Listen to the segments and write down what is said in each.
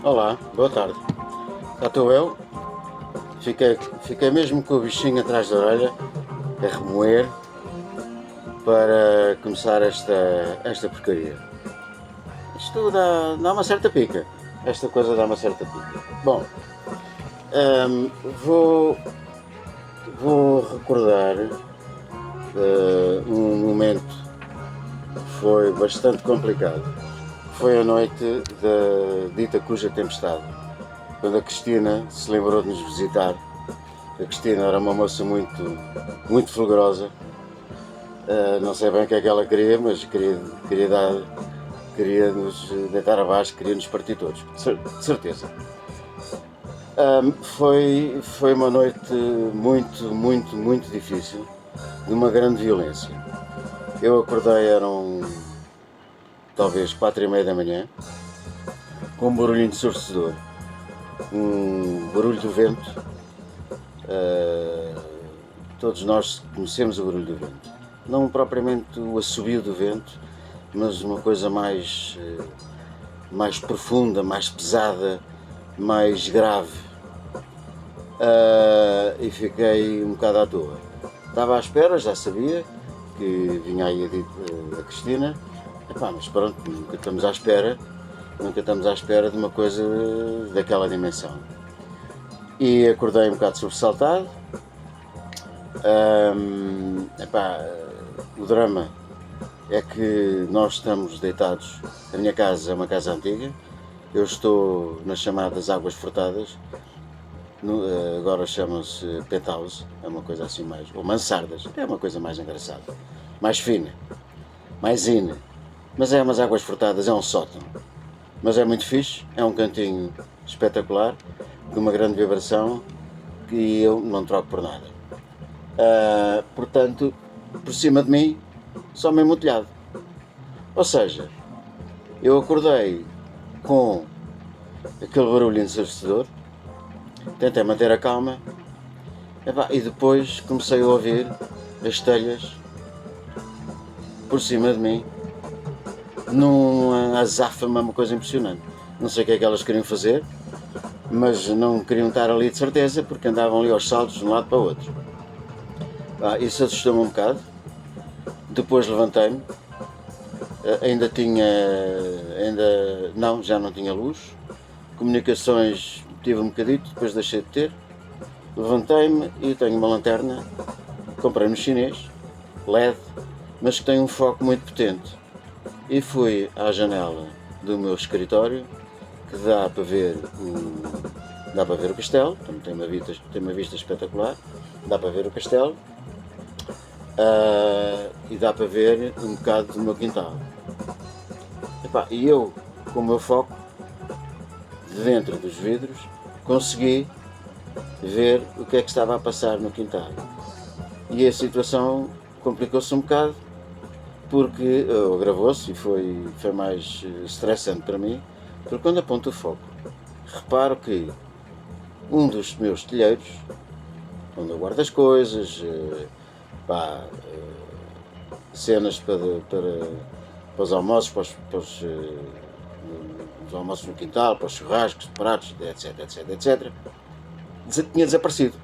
Olá, boa tarde. Cá estou eu. Fiquei mesmo com o bichinho atrás da orelha, a remoer, para começar esta porcaria. Isto dá uma certa pica. Esta coisa dá uma certa pica. Bom, hum, vou, vou recordar um momento que foi bastante complicado. Foi a noite da dita cuja tempestade, quando a Cristina se lembrou de nos visitar. A Cristina era uma moça muito fulgurosa. Não sei bem o que é que ela queria, mas queria nos deitar abaixo, queria nos partir todos, de certeza. Foi uma noite muito difícil, de uma grande violência. Eu acordei, eram talvez 4h30 da manhã, com um barulho ensurdecedor, um barulho do vento. Todos nós conhecemos o barulho do vento, não propriamente o assobio do vento, mas uma coisa mais profunda, mais pesada, mais grave. E fiquei um bocado à toa. Estava à espera, já sabia que vinha aí a Cristina. Mas pronto, nunca estamos à espera de uma coisa daquela dimensão. E acordei um bocado sobressaltado. O drama é que nós estamos deitados. A minha casa é uma casa antiga. Eu estou nas chamadas águas furtadas. Agora chama-se penthouse. É uma coisa assim mais... Ou mansardas. É uma coisa mais engraçada. Mais fina. Mais ina. Mas é umas águas furtadas, é um sótão. Mas é muito fixe. É um cantinho espetacular. De uma grande vibração. Que eu não troco por nada. Portanto, por cima de mim, só mesmo o telhado. Ou seja, eu acordei com aquele barulho ensurdecedor, tentei manter a calma, e depois comecei a ouvir as telhas por cima de mim, numa azáfama, uma coisa impressionante. Não sei o que é que elas queriam fazer, mas não queriam estar ali de certeza, porque andavam ali aos saltos de um lado para o outro. Isso assustou-me um bocado. Depois levantei-me, já não tinha luz, comunicações tive um bocadito, depois deixei de ter. Levantei-me e tenho uma lanterna, comprei no chinês, LED, mas que tem um foco muito potente. E fui à janela do meu escritório, que dá para ver o castelo, tem uma vista espetacular, dá para ver o castelo. E dá para ver um bocado do meu quintal. E eu, com o meu foco, dentro dos vidros, consegui ver o que é que estava a passar no quintal. E a situação complicou-se um bocado, porque agravou-se e foi mais estressante para mim, porque quando aponto o foco, reparo que um dos meus telheiros, onde eu guardo as coisas, cenas para os almoços, para os almoços no quintal, para os churrascos, pratos, etc. Tinha desaparecido.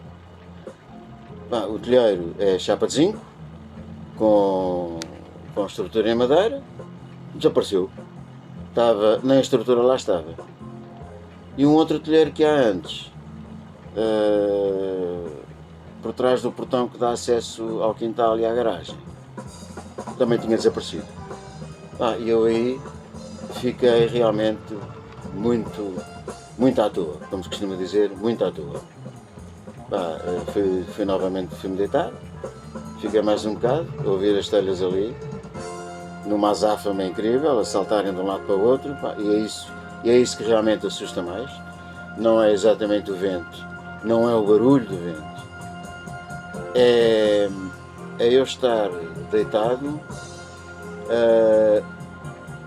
O telheiro é chapa de zinco, com estrutura em madeira, desapareceu. Nem a estrutura lá estava. E um outro telheiro que há antes, por trás do portão que dá acesso ao quintal e à garagem, também tinha desaparecido. E eu aí fiquei realmente muito à toa, como se costuma dizer, muito à toa. Fui-me deitar, fiquei mais um bocado, a ouvir as telhas ali, numa azáfama incrível, a saltarem de um lado para o outro, e é isso que realmente assusta mais. Não é exatamente o vento, não é o barulho do vento, é eu estar deitado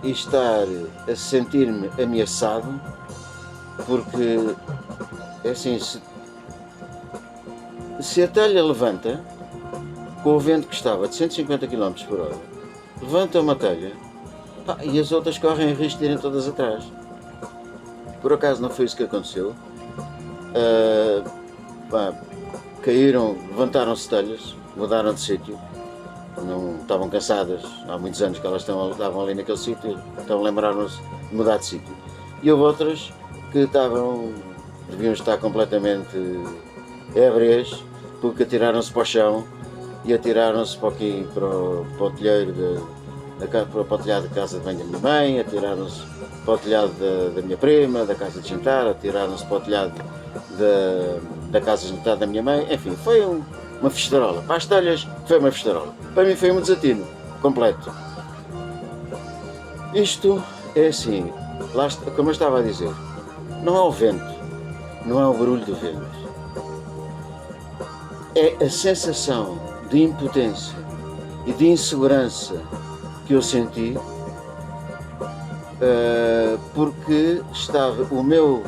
e estar a sentir-me ameaçado, porque é assim, se a telha levanta, com o vento que estava de 150 km por hora, levanta uma telha, e as outras correm o risco de irem todas atrás. Por acaso não foi isso que aconteceu. Pá, caíram, levantaram-se telhas, mudaram de sítio. Não estavam cansadas, há muitos anos que elas estavam ali naquele sítio, então lembraram-se de mudar de sítio. E houve outras que deviam estar completamente ébrias, porque atiraram-se para o chão e atiraram-se para o telheiro para o telhado da casa de banho da minha mãe, atiraram-se para o telhado da minha prima, da casa de jantar, atiraram-se para o telhado da casa de jantar da minha mãe, enfim, foi uma festarola. Para as telhas foi uma festarola. Para mim foi um desatino completo. Isto é assim, lá, como eu estava a dizer, não é o vento, não é o barulho do vento. É a sensação de impotência e de insegurança que eu senti, porque estava o meu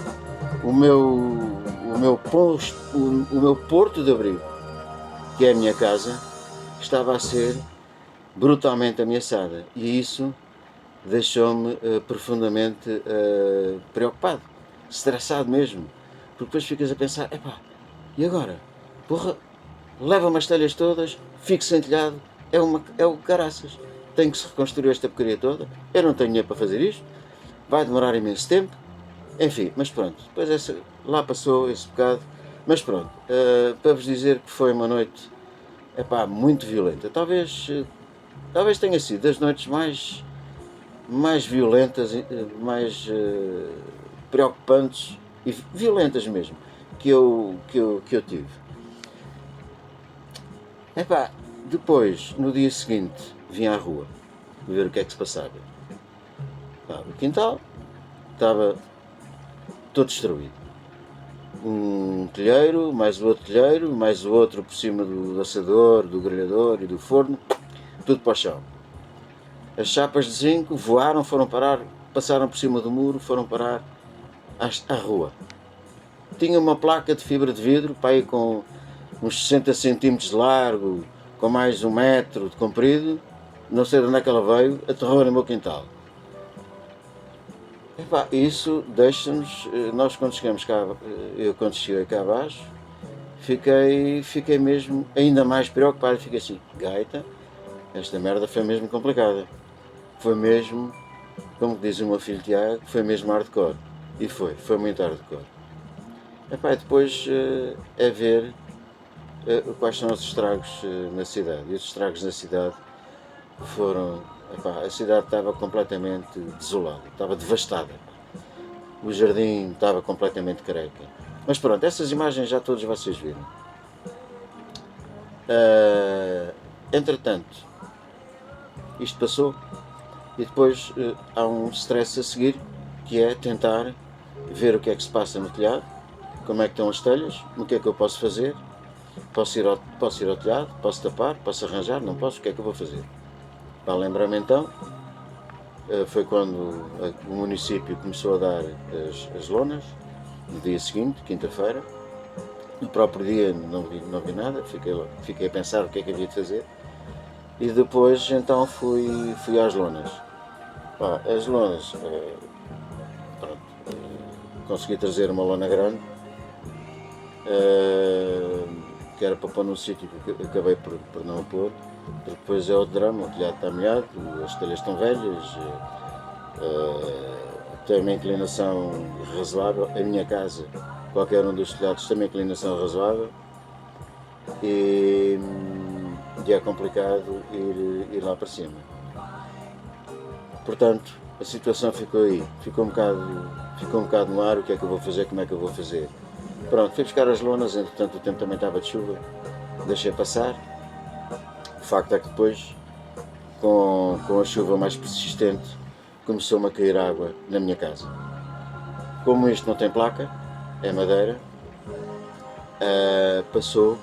porto de abrigo, que é a minha casa, estava a ser brutalmente ameaçada, e isso deixou-me profundamente preocupado, estressado mesmo, porque depois ficas a pensar, epá, e agora? Porra, leva-me as telhas todas, fico sem telhado, é o caraças, tenho que se reconstruir esta porcaria toda, eu não tenho dinheiro para fazer isto, vai demorar imenso tempo, enfim, mas pronto, depois lá passou esse bocado, mas pronto, para vos dizer que foi uma noite, epá, muito violenta, talvez tenha sido das noites mais violentas, mais preocupantes e violentas mesmo que eu tive. Epá, depois, no dia seguinte, vim à rua ver o que é que se passava. O quintal estava todo destruído. Um telheiro, mais o outro telheiro, mais o outro por cima do assador, do grelhador e do forno, tudo para o chão. As chapas de zinco voaram, passaram por cima do muro, foram parar à rua. Tinha uma placa de fibra de vidro, para aí com uns 60 centímetros de largo, com mais 1 metro de comprido, não sei de onde é que ela veio, aterrou no meu quintal. Epá, isso deixa-nos, nós quando chegamos cá, eu quando cheguei cá abaixo, fiquei mesmo ainda mais preocupado, fiquei assim, gaita, esta merda foi mesmo complicada. Foi mesmo, como diz o meu filho Tiago, foi mesmo hardcore. E foi muito hardcore. Epá, depois é ver quais são os estragos na cidade. E os estragos na cidade foram... Epá, a cidade estava completamente desolada, estava devastada. O jardim estava completamente careca. Mas pronto, essas imagens já todos vocês viram. Entretanto, isto passou e depois há um stress a seguir, que é tentar ver o que é que se passa no telhado, como é que estão as telhas, o que é que eu posso fazer, posso ir ao telhado, posso tapar, posso arranjar, não posso, o que é que eu vou fazer? Lembra-me então, foi quando o município começou a dar as lonas, no dia seguinte, quinta-feira. No próprio dia não vi nada, fiquei a pensar o que é que havia de fazer. E depois então fui às lonas. As lonas, pronto, consegui trazer uma lona grande, que era para pôr num sítio que acabei por não pôr. Depois é o drama, o telhado está molhado, as telhas estão velhas, tem uma inclinação razoável. A minha casa, qualquer um dos telhados tem uma inclinação razoável, e é complicado ir lá para cima. Portanto, a situação ficou aí, ficou um bocado no ar, o que é que eu vou fazer, como é que eu vou fazer. Pronto, fui buscar as lonas, entretanto o tempo também estava de chuva, deixei passar. O facto é que depois, com a chuva mais persistente, começou-me a cair água na minha casa. Como isto não tem placa, é madeira, passou,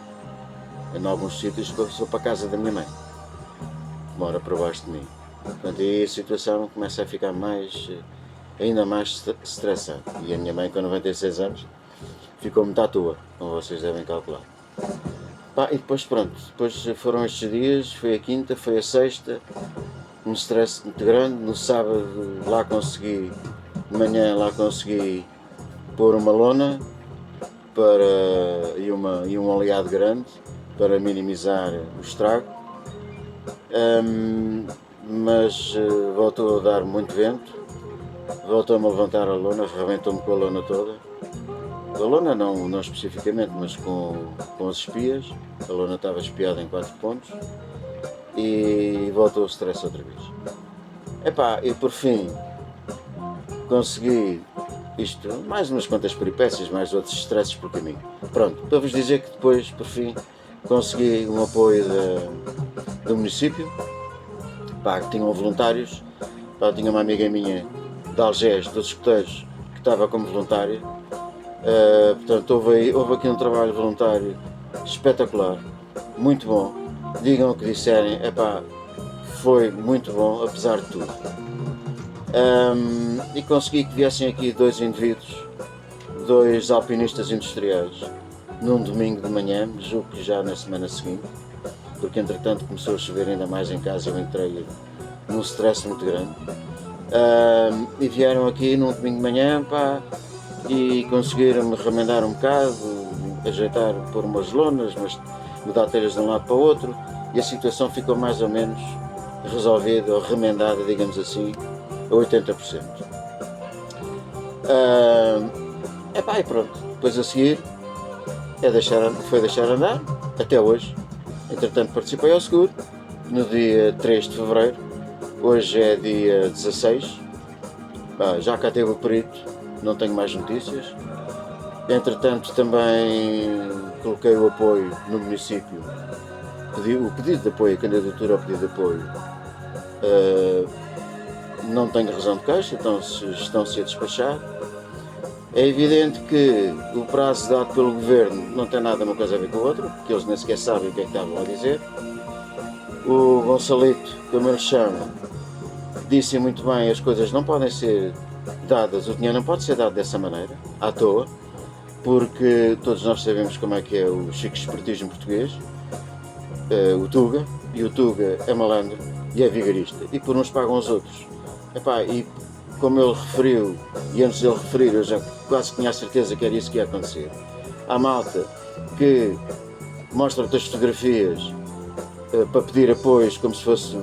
em alguns sítios, passou para a casa da minha mãe, que mora por baixo de mim. Portanto, aí a situação começa a ficar ainda mais estressante. E a minha mãe, com 96 anos, ficou muito à toa, como vocês devem calcular. E depois pronto, depois foram estes dias, foi a quinta, foi a sexta, um stress muito grande. No sábado de manhã lá consegui pôr uma lona e um aliado grande para minimizar o estrago, mas voltou a dar muito vento, voltou-me a levantar a lona, rebentou-me com a lona toda. A lona não especificamente, mas com as espias. A lona estava espiada em 4 pontos e voltou o stress outra vez. E por fim consegui isto, mais umas quantas peripécias, mais outros stresses por caminho. Pronto, para vos dizer que depois, por fim, consegui um apoio do município, que tinham voluntários. Tinha uma amiga minha de Algés, dos escuteiros, que estava como voluntária. Portanto, houve aqui um trabalho voluntário espetacular, muito bom. Digam o que disserem, foi muito bom, apesar de tudo. E consegui que viessem aqui 2 indivíduos, 2 alpinistas industriais, num domingo de manhã, julgo que já na semana seguinte, porque entretanto começou a chover ainda mais em casa e eu entrei num stress muito grande. E vieram aqui num domingo de manhã, e conseguiram-me remendar um bocado, ajeitar, pôr umas lonas, mas mudar telhas de um lado para o outro, e a situação ficou mais ou menos resolvida ou remendada, digamos assim, a 80%. E pronto, depois a seguir foi deixar andar, até hoje. Entretanto participei ao seguro, no dia 3 de Fevereiro, hoje é dia 16, já cá teve o perito, não tenho mais notícias. Entretanto também coloquei o apoio no município, o pedido de apoio, a candidatura ao pedido de apoio. Não tenho razão de queixa, então estão-se a despachar. É evidente que o prazo dado pelo Governo não tem nada uma coisa a ver com a outra, porque eles nem sequer sabem o que é que estavam a dizer. O Gonçalito, como ele chama, disse muito bem, as coisas não podem ser dadas, o dinheiro não pode ser dado dessa maneira, à toa, porque todos nós sabemos como é que é o chique espertismo português, o Tuga, e o Tuga é malandro e é vigarista, e por uns pagam os outros. E como ele referiu, e antes de ele referir, eu já quase tinha a certeza que era isso que ia acontecer. Há malta que mostra-te as fotografias para pedir apoios como se fosse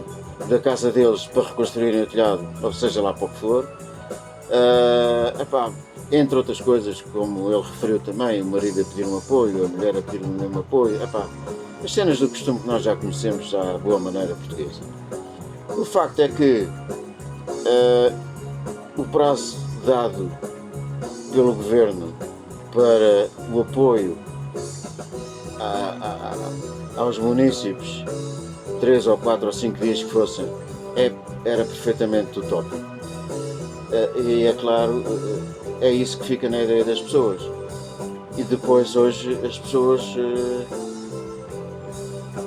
da casa deles para reconstruírem o telhado, ou seja lá para o que for. Entre outras coisas, como ele referiu também, o marido a pedir um apoio, a mulher a pedir o mesmo apoio. As cenas do costume que nós já conhecemos já à boa maneira portuguesa. O facto é que o prazo dado pelo Governo para o apoio aos municípios, 3 ou 4 ou 5 dias que fossem, era perfeitamente utópico. E é claro, é isso que fica na ideia das pessoas. E depois hoje as pessoas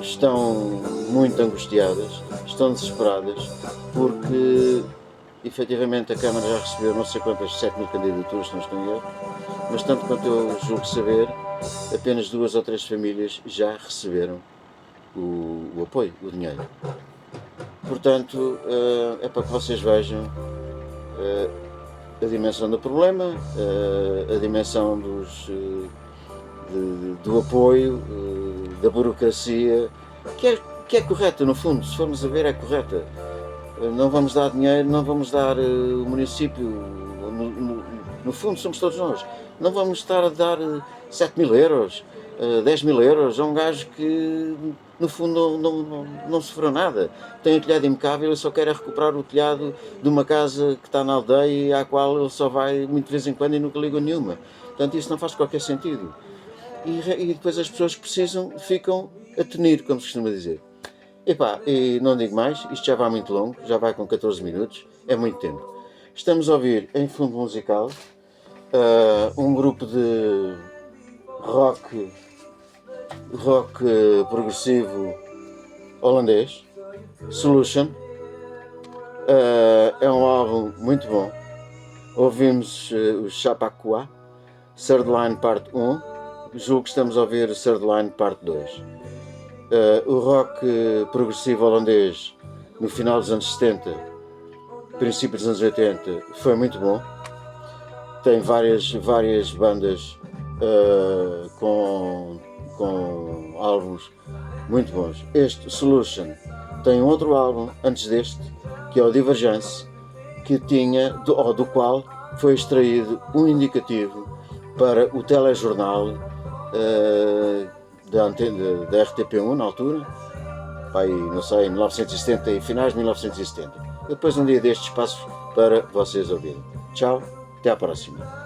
estão muito angustiadas, estão desesperadas, porque efetivamente a Câmara já recebeu não sei quantas, 7.000 candidaturas, se não estou em erro, mas tanto quanto eu julgo saber, apenas 2 ou 3 famílias já receberam o apoio, o dinheiro. Portanto, é para que vocês vejam a dimensão do problema, a dimensão do apoio, da burocracia, que é correta, no fundo, se formos a ver, é correta. Não vamos dar dinheiro, não vamos dar o município, no fundo somos todos nós, não vamos estar a dar 7.000 euros, 10.000 euros a um gajo que no fundo não sofreu nada, tem o telhado impecável e só quer recuperar o telhado de uma casa que está na aldeia e à qual ele só vai muito de vez em quando e nunca liga nenhuma. Portanto, isso não faz qualquer sentido. E depois as pessoas que precisam ficam a tenir, como se costuma dizer. E não digo mais, isto já vai muito longo, já vai com 14 minutos, é muito tempo. Estamos a ouvir em fundo musical um grupo de rock progressivo holandês, Solution. É um álbum muito bom. Ouvimos o Chappaqua, Third Line Parte 1, julgo que estamos a ouvir o Third Line Parte 2. O rock progressivo holandês no final dos anos 70, princípio dos anos 80, foi muito bom. tem várias bandas com álbuns muito bons. Este Solution tem um outro álbum antes deste, que é o Divergence, que tinha, do qual foi extraído um indicativo para o telejornal da RTP1 na altura, aí, não sei, em 1970 e finais de 1970. Depois um dia destes passo para vocês ouvirem. Tchau, até à próxima.